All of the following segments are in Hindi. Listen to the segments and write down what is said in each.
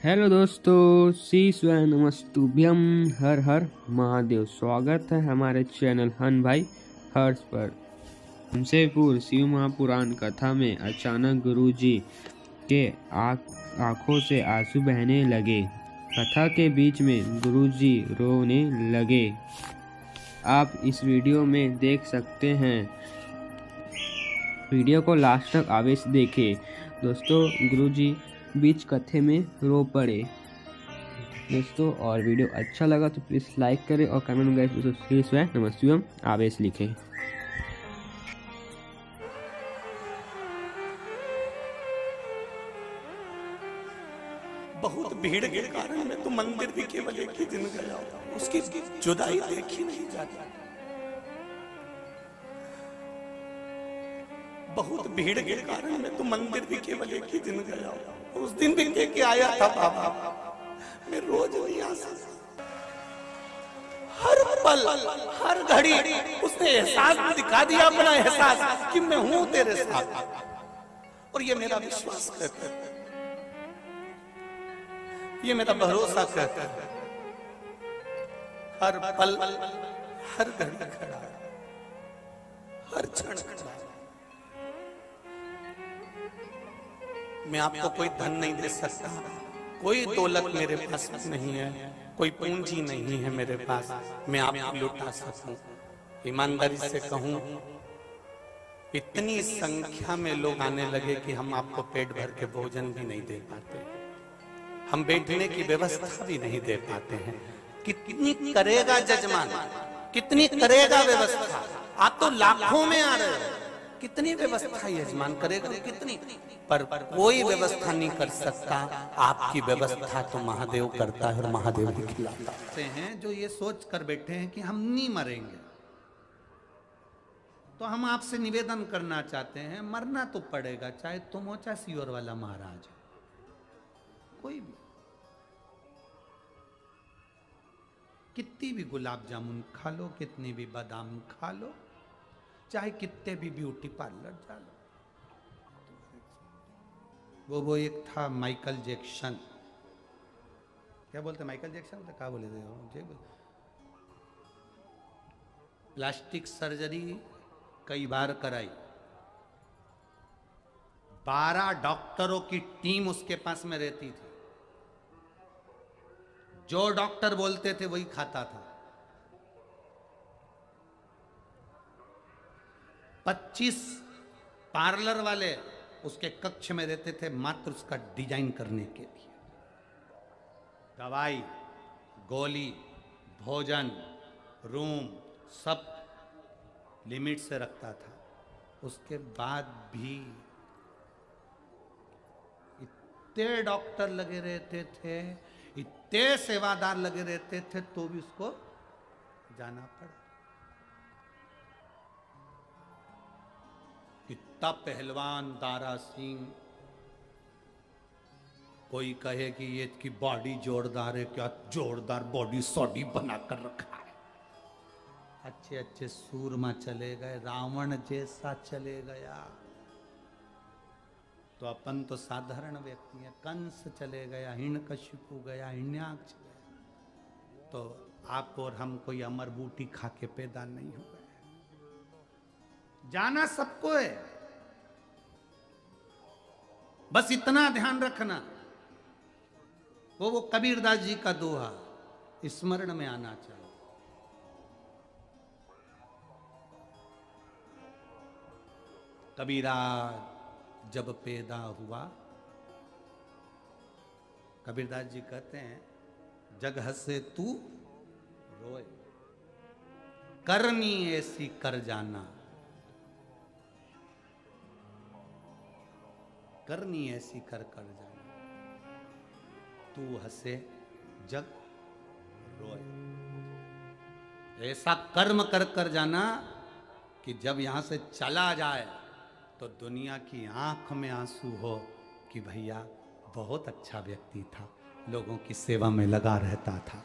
हेलो दोस्तों, सी स्वयं नमस्तुभ्यम। हर हर महादेव। स्वागत है हमारे चैनल हन भाई हर्ष पर। हमसे पूर्व शिव महापुराण कथा में अचानक गुरुजी के आंखों से आंसू बहने लगे। कथा के बीच में गुरुजी रोने लगे। आप इस वीडियो में देख सकते हैं। वीडियो को लास्ट तक अवश्य देखें। दोस्तों, गुरुजी बीच कथे में रो पड़े दोस्तों। और वीडियो अच्छा लगा तो प्लीज लाइक करें और कमेंट में दोस्तों नमस्ते आवेश लिखें। बहुत भीड़ के कारण मैं तो मंदिर भी केवल एक ही दिन गया, उसकी जुदाई देखी नहीं जाती। बहुत भीड़ के कारण मैं तो मंदिर भी केवल एक ही दिन गया, उस दिन भी कह के आया था बाबा मैं रोज नहीं आ सकता। हर पल हर घड़ी उसने एहसास दिखा दिया, अपना एहसास कि मैं हूं तेरे साथ। और ये मेरा विश्वास करता है, ये मेरा भरोसा करता है। हर पल हर घड़ी खड़ा है, हर क्षण खड़ा है। मैं आपको कोई धन नहीं दे सकता, कोई दौलत मेरे पास नहीं है, कोई पूंजी नहीं है मेरे पास मैं आपको लुटा सकूं। ईमानदारी से कहूं, इतनी संख्या में लोग आने लगे कि हम आपको पेट भर के भोजन भी नहीं दे पाते, हम बैठने की व्यवस्था भी नहीं दे पाते हैं। कितनी करेगा जजमान, कितनी करेगा व्यवस्था? आप तो लाखों में आ रहे हो, कितनी व्यवस्था यजमान करेगा, कितनी, पर कोई व्यवस्था नहीं कर सकता। आपकी व्यवस्था तो महादेव करता है और महादेव ही खिलाता है। जो ये सोच कर बैठे हैं कि हम नहीं मरेंगे, तो हम आपसे निवेदन करना चाहते हैं, मरना तो पड़ेगा, चाहे तुम हो चाहे सियोर वाला महाराज, कोई भी। कितनी भी गुलाब जामुन खा लो, कितनी भी बादाम खा लो, चाहे कितने भी ब्यूटी पार्लर जा लो। वो एक था माइकल जैक्सन, क्या बोलते माइकल जैक्सन, तो क्या बोले थे, प्लास्टिक सर्जरी कई बार कराई, 12 डॉक्टरों की टीम उसके पास में रहती थी। जो डॉक्टर बोलते थे वही खाता था। 25 पार्लर वाले उसके कक्ष में रहते थे, मात्र उसका डिजाइन करने के लिए। दवाई, गोली, भोजन, रूम सब लिमिट से रखता था। उसके बाद भी इतने डॉक्टर लगे रहते थे, इतने सेवादार लगे रहते थे, तो भी उसको जाना पड़ा। कितना पहलवान दारा सिंह, कोई कहे कि ये की बॉडी जोरदार है, क्या जोरदार बॉडी सॉडी बना कर रखा है। अच्छे अच्छे सूरमा चले गए, रावण जैसा चले गया, तो अपन तो साधारण व्यक्ति हैं। कंस चले गया, हिरण्यकशिपु गया, हिरण्याक्ष गया, तो आप और हम कोई अमर बूटी खा के पैदा नहीं हो गए। जाना सबको है, बस इतना ध्यान रखना। वो कबीरदास जी का दोहा स्मरण में आना चाहिए। कबीरा जब पैदा हुआ, कबीरदास जी कहते हैं, जग हंसे तू रोए, करनी ऐसी कर जाना, करनी ऐसी कर कर जाना, तू हंसे जग रोए। ऐसा कर्म कर कर जाना कि जब यहां से चला जाए तो दुनिया की आंख में आंसू हो कि भैया बहुत अच्छा व्यक्ति था, लोगों की सेवा में लगा रहता था।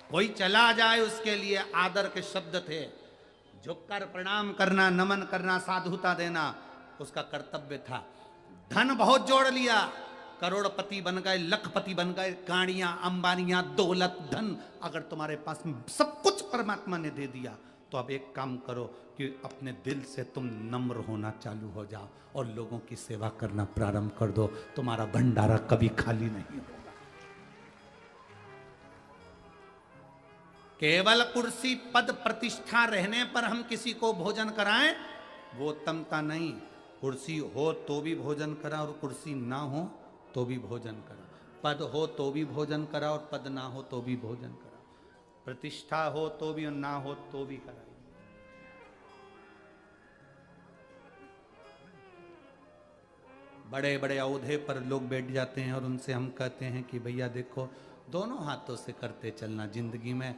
कोई चला जाए उसके लिए आदर के शब्द थे, झुककर प्रणाम करना, नमन करना, साधुता देना उसका कर्तव्य था। धन बहुत जोड़ लिया, करोड़पति बन गए, लखपति बन गए, गाड़ियां, अंबानियां, दौलत, धन, अगर तुम्हारे पास सब कुछ परमात्मा ने दे दिया, तो अब एक काम करो कि अपने दिल से तुम नम्र होना चालू हो जाओ और लोगों की सेवा करना प्रारंभ कर दो। तुम्हारा भंडारा कभी खाली नहीं होगा। केवल कुर्सी, पद, प्रतिष्ठा रहने पर हम किसी को भोजन कराएं, वो उत्तमता नहीं। कुर्सी हो तो भी भोजन करा और कुर्सी ना हो तो भी भोजन करा। पद हो तो भी भोजन करा और पद ना हो तो भी भोजन करा। प्रतिष्ठा हो तो भी और ना हो तो भी करा। बड़े बड़े औहदे पर लोग बैठ जाते हैं और उनसे हम कहते हैं कि भैया देखो, दोनों हाथों से करते चलना, जिंदगी में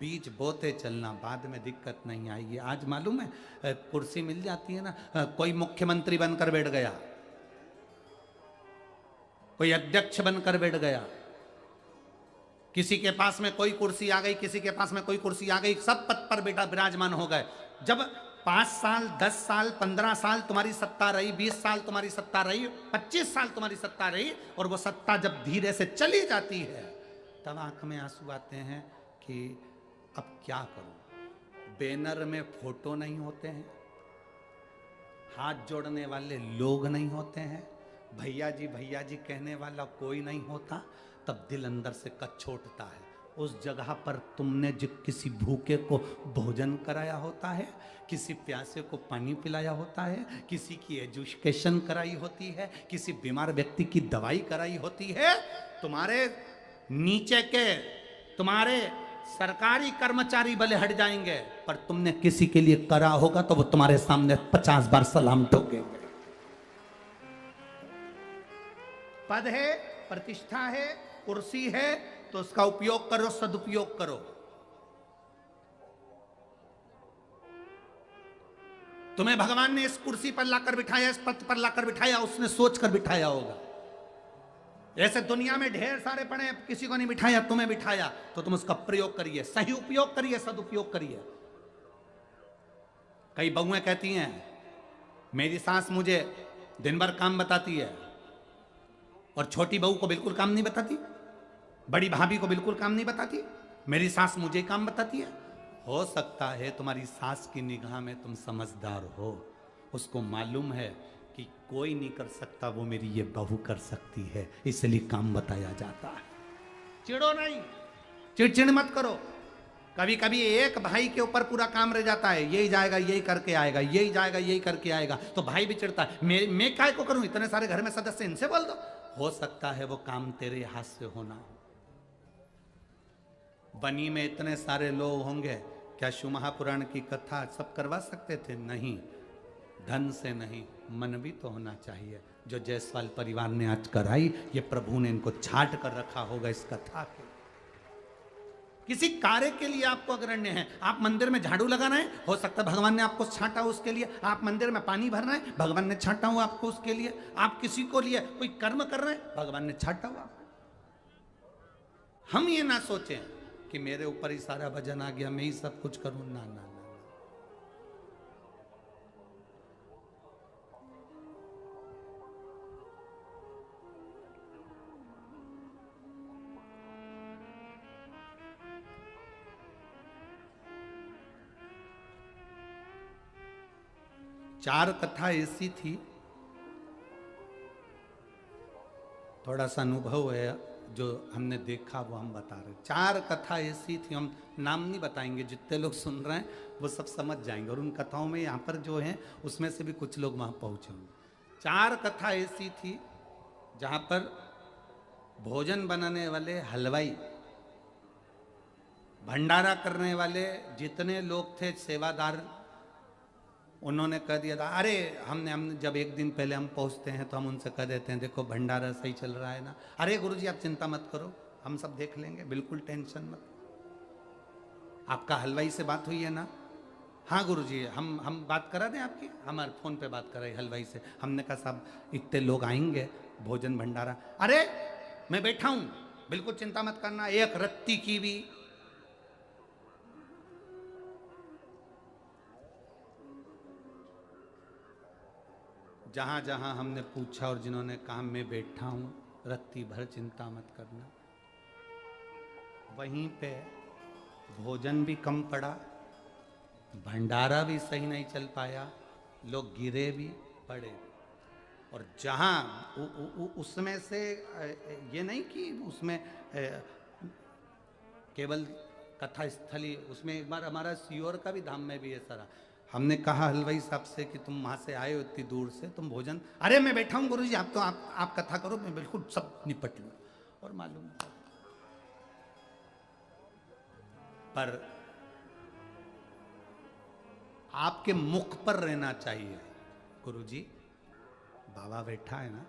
बीज बोते चलना, बाद में दिक्कत नहीं आएगी। आज मालूम है कुर्सी मिल जाती है ना, कोई मुख्यमंत्री बनकर बैठ गया, कोई अध्यक्ष बनकर बैठ गया, किसी के पास में कोई कुर्सी आ गई, किसी के पास में कोई कुर्सी आ गई, सब पद पर बेटा विराजमान हो गए। जब 5 साल, 10 साल, 15 साल तुम्हारी सत्ता रही, 20 साल तुम्हारी सत्ता रही, 25 साल तुम्हारी सत्ता रही, और वो सत्ता जब धीरे से चली जाती है, तब आंख में आंसू आते हैं कि अब क्या करूं। बैनर में फोटो नहीं होते हैं, हाथ जोड़ने वाले लोग नहीं होते हैं, भैया जी कहने वाला कोई नहीं होता, तब दिल अंदर से कछोटता है। उस जगह पर तुमने जो किसी भूखे को भोजन कराया होता है, किसी प्यासे को पानी पिलाया होता है, किसी की एजुकेशन कराई होती है, किसी बीमार व्यक्ति की दवाई कराई होती है, तुम्हारे नीचे के तुम्हारे सरकारी कर्मचारी भले हट जाएंगे, पर तुमने किसी के लिए करा होगा तो वो तुम्हारे सामने 50 बार सलाम ठोकेंगे। पद है, प्रतिष्ठा है, कुर्सी है, तो उसका उपयोग करो, सदुपयोग करो। तुम्हें भगवान ने इस कुर्सी पर लाकर बिठाया, इस पद पर लाकर बिठाया, उसने सोचकर बिठाया होगा। ऐसे दुनिया में ढेर सारे पड़े, किसी को नहीं बिठाया, तुम्हें बिठाया, तो तुम उसका प्रयोग करिए, सही उपयोग करिए, सदुपयोग करिए। कई बहुएं कहती हैं मेरी सास मुझे दिन भर काम बताती है, और छोटी बहू को बिल्कुल काम नहीं बताती, बड़ी भाभी को बिल्कुल काम नहीं बताती, मेरी सास मुझे काम बताती है। हो सकता है तुम्हारी सास की निगाह में तुम समझदार हो, उसको मालूम है कि कोई नहीं कर सकता, वो मेरी ये बहू कर सकती है, इसलिए काम बताया जाता है। चिड़ो नहीं, चिड़चिड़ मत करो। कभी कभी एक भाई के ऊपर पूरा काम रह जाता है, यही जाएगा यही करके आएगा, यही जाएगा यही करके आएगा, तो भाई भी चिढ़ता है, मैं काय को करूं, इतने सारे घर में सदस्य, इनसे बोल दो। हो सकता है वो काम तेरे हाथ से होना हो। बनी में इतने सारे लोग होंगे, क्या शिव महापुराण की कथा सब करवा सकते थे? नहीं, धन से नहीं, मन भी तो होना चाहिए। जो जायसवाल परिवार ने आज कराई, ये प्रभु ने इनको छाट कर रखा होगा इस कथा के। किसी कार्य के लिए आपको अग्रण्य है, आप मंदिर में झाड़ू लगाना है, हो सकता है भगवान ने आपको छांटा उसके लिए। आप मंदिर में पानी भरना है, भगवान ने छांटा हुआ आपको उसके लिए। आप किसी को लिए कोई कर्म कर रहे हैं, भगवान ने छांटा हुआ। हम ये ना सोचें कि मेरे ऊपर ही सारा वजन आ गया, मैं ही सब कुछ करूं। ना ना ना, चार कथा ऐसी थी, थोड़ा सा अनुभव है जो हमने देखा वो हम बता रहे। चार कथा ऐसी थी, हम नाम नहीं बताएंगे, जितने लोग सुन रहे हैं वो सब समझ जाएंगे, और उन कथाओं में यहाँ पर जो हैं उसमें से भी कुछ लोग वहाँ पहुँचे होंगे। चार कथा ऐसी थी जहाँ पर भोजन बनाने वाले हलवाई, भंडारा करने वाले जितने लोग थे, सेवादार, उन्होंने कह दिया था, अरे हम जब एक दिन पहले हम पहुंचते हैं तो हम उनसे कह देते हैं देखो भंडारा सही चल रहा है ना, अरे गुरुजी आप चिंता मत करो, हम सब देख लेंगे, बिल्कुल टेंशन मत। आपका हलवाई से बात हुई है ना? हाँ गुरुजी, हम बात करा दें आपकी, हमारे फोन पे बात कराई हलवाई से। हमने कहा साहब इतने लोग आएंगे, भोजन भंडारा, अरे मैं बैठा हूं, बिल्कुल चिंता मत करना, एक रत्ती की भी जहां जहां हमने पूछा और जिन्होंने कहा मैं बैठा हूं, रत्ती भर चिंता मत करना। वहीं पे भोजन भी कम पड़ा, भंडारा भी सही नहीं चल पाया, लोग गिरे भी पड़े। और जहां उसमें से ये नहीं कि उसमें केवल कथा स्थली, उसमें एक बार हमारा सीहोर का भी धाम में भी ऐसा रहा। हमने कहा हलवाई साहब से कि तुम वहां से आए हो इतनी दूर से, तुम भोजन, अरे मैं बैठा हूं गुरुजी, आप तो आप कथा करो, मैं बिल्कुल सब निपट लूँ। और मालूम पर आपके मुख पर रहना चाहिए, गुरुजी बाबा बैठा है ना,